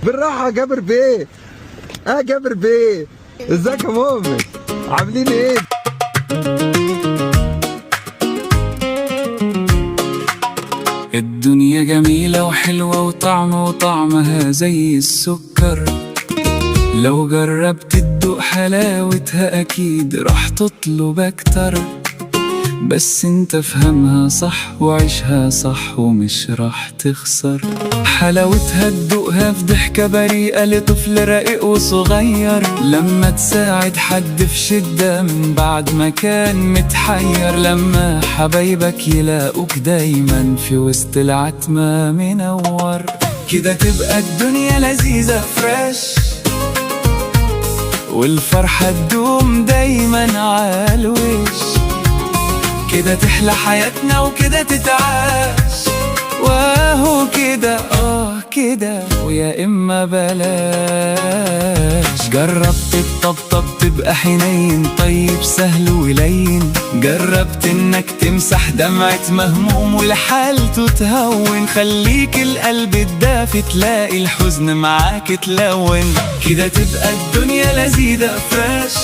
بالراحة يا جابر بيه. جابر بيه، ازيك يا مؤمن؟ عاملين ايه؟ الدنيا جميلة وحلوة وطعمها زي السكر. لو جربت تدوق حلاوتها أكيد راح تطلب أكتر. بس انت فهمها صح وعيشها صح ومش راح تخسر. حلاوتها تدوقها في ضحكة بريئة لطفل رقيق وصغير، لما تساعد حد في شدة من بعد ما كان متحير، لما حبايبك يلاقوك دايما في وسط العتمة منور. كده تبقى الدنيا لذيذة فريش، والفرحة تدوم دايما عالوش. كده تحلى حياتنا وكده تتعاش، واهو كده كده ويا اما بلاش. جربت تطبطب تبقى حنين، طيب سهل ولين. جربت انك تمسح دمعة مهموم ولحالته تهون. خليك القلب الدافي تلاقي الحزن معاك تلون. كده تبقى الدنيا لذيذة فريش،